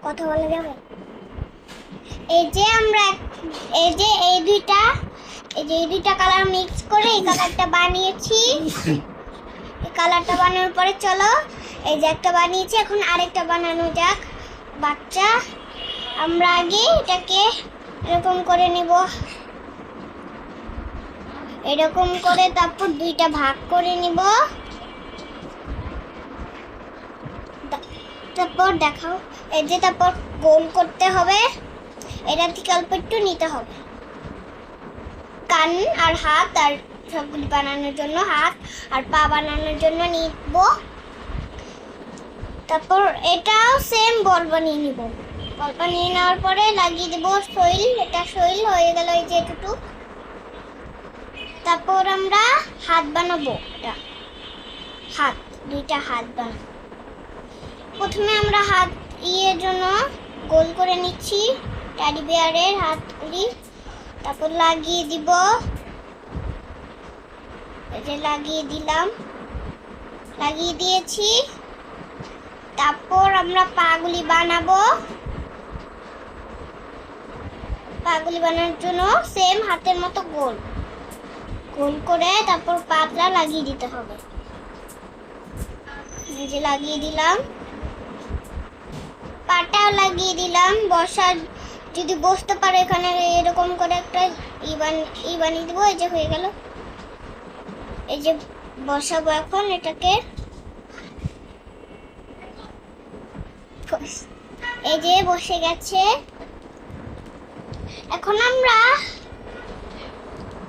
কথা বলা যাবে? এই যে আমরা এই যে এই দুইটা কালার মিক্স করে এই কালারটা বানিয়েছি। এই কালারটা বানানোর পরে চলো এই যে একটা বানিয়েছি, এখন আরেকটা বানানো যাক। বাচ্চা আমরা আগে এটাকে এরকম করে নিব, এরকম করে তারপর দুইটা ভাগ করে নিব। তারপর দেখাও, এই যে তারপর গোল করতে হবে, এটা থেকে অল্প একটু নিতে হবে। কান আর হাত আর সবগুলি বানানোর জন্য হাত আর পা বানানোর জন্য নিব। তারপর এটাও সেম বল বানিয়ে নিব। বল বানিয়ে নেওয়ার পরে লাগিয়ে দেব শৈল। এটা শৈল হয়ে গেল, এই যে এটুকু। তারপর আমরা হাত বানাবো, এটা হাত, দুইটা হাত বানাবো। প্রথমে আমরা হাত ইয়ের জন্য গোল করে নিচ্ছি টেডি বিয়ারের হাতগুলি। তারপর লাগিয়ে দিব, এই যে লাগিয়ে দিলাম, লাগিয়ে দিয়েছি। তারপর আমরা পাগুলি বানাবো। পাগুলি বানানোর জন্য সেম হাতের মতো গোল গোল করে তারপর পাতলা লাগিয়ে দিতে হবে। এই যে লাগিয়ে দিলাম, পাটাও লাগিয়ে দিলাম। বসার যদি বসতে পারে এখানে এরকম করে একটা ই বানিয়ে দেবো। এই যে হয়ে গেল, এই যে বসাবো এখন এটাকে। এই যে বসে গেছে। এখন আমরা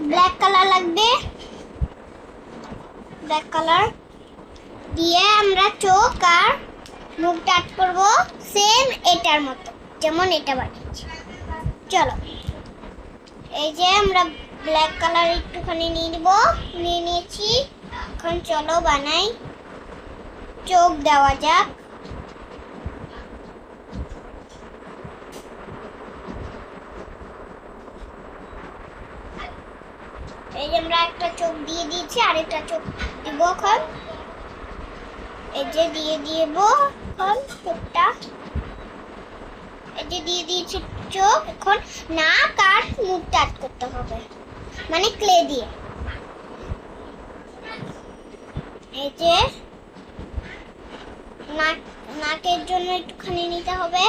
ব্ল্যাক কালার লাগবে, ব্ল্যাক কালার দিয়ে আমরা চোখ আর মুখটা আর্ট করবো সেম এটার মতো, যেমন এটা বানিয়েছি। চলো, এই যে আমরা ব্ল্যাক কালার একটুখানি নিয়ে নিব, নিয়ে নিয়েছি। এখন চলো বানাই, চোখ দেওয়া যাক। এই যে আমরা একটা চোখ দিয়ে দিয়েছি, আরেকটা চোখ দিব এখন। এই যে দিয়ে দিব এখন চোখটা, এই যে দিয়ে দিয়েছি চোখ। এখন নাক আর মুখটা আর্ট করতে হবে, মানে ক্লে দিয়ে। এই যে নাকের জন্য একটুখানি নিতে হবে।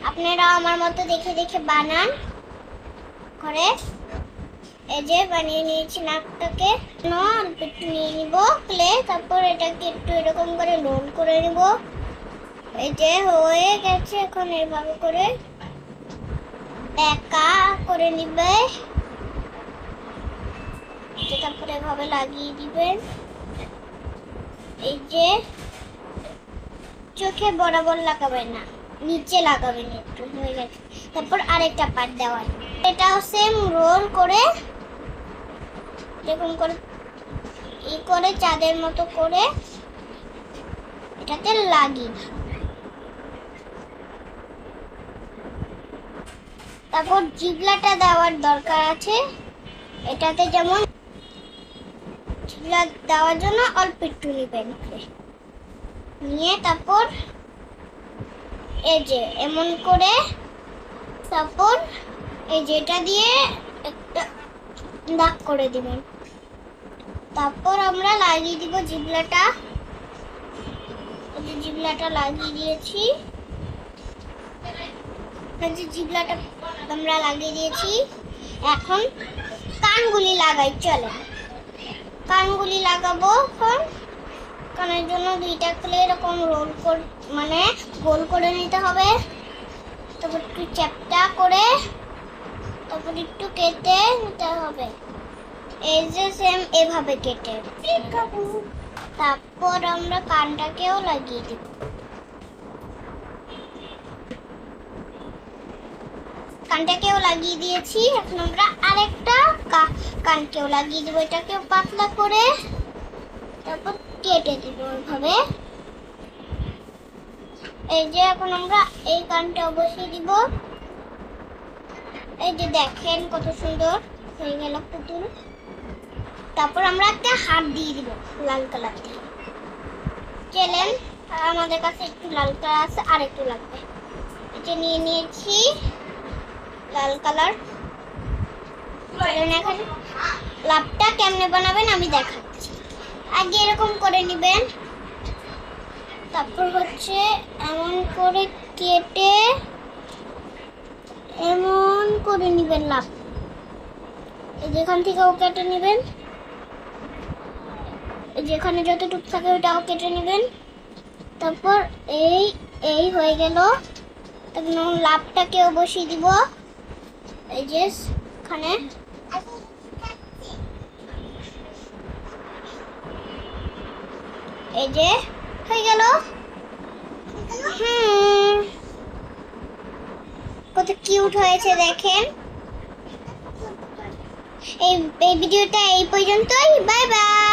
আপনারা আমার মতো দেখে দেখে বানান করে। এই যে বানিয়ে নিয়েছি নাকটাকে, অল্প একটু নিয়ে নিব ক্লে। তারপর এটাকে একটু এরকম করে রোল করে নিব। এই যে হয়ে গেছে। এখন এভাবে করে একা করে নিবে, তারপরে এভাবে লাগিয়ে দিবেন। এই যে চোখে বরাবর লাগাবেন না, নিচে লাগাবেন একটু, হয়ে গেছে। তারপর আরেকটা পার্ট দেওয়া, এটাও সেম রোল করে এরকম করে ই করে চাঁদের মতো করে এটাতে লাগিয়ে। তারপর জিবলাটা দেওয়ার দরকার আছে এটাতে, যেমন জিবলা দেওয়ার জন্য অল্প একটু নেবেন, নিয়ে তারপর এই যে এমন করে, তারপর এই যেটা দিয়ে একটা দাগ করে দিবেন। তারপর আমরা লাগিয়ে দিব জিবলাটা। এই যে জিবলাটা লাগিয়ে দিয়েছি, এই যে জিবলাটা আমরা লাগিয়ে দিয়েছি। এখন কানগুলি লাগাই, চলে কানগুলি লাগাবো। এখন কানের জন্য দুইটা ক্লে এরকম রোল করে, মানে গোল করে নিতে হবে। তারপর একটু চ্যাপটা করে তারপর একটু কেটে নিতে হবে। এই যে সেম এভাবে কেটে। তারপর আমরা কানটাকেও লাগিয়ে দিব। কানটাকেও লাগিয়ে দিয়েছি। এখন আমরা আরেকটা কানকেও লাগিয়ে দিব, এটাকেও পাতলা করে তারপর কেটে দিব ওইভাবে। এই যে এখন আমরা এই কানটা বসিয়ে দিব। এই যে দেখেন কত সুন্দর হয়ে গেল পুতুল। তারপর আমরা একটা হাত দিয়ে দিব লাল কালার দিয়ে। চলেন, আমাদের কাছে একটু লাল কালার আছে, আর একটু লাগবে। যে নিয়ে নিয়েছি লাল কালার। এখন লাভটা কেমনে বানাবেন আমি দেখাচ্ছি। আগে এরকম করে নেবেন, তারপর হচ্ছে এমন করে কেটে এমন করে নেবেন লাভ। যেখান থেকেও কেটে নেবেন, যেখানে যতটুকু থাকে ওটাও কেটে নেবেন। তারপর এই এই হয়ে গেল। তারপর লাভটাকেও বসিয়ে দিব এই যে এখানে। এই যে হয়ে গেল। কত কিউট হয়েছে দেখেন। এই ভিডিওটা এই পর্যন্তই। Bye bye.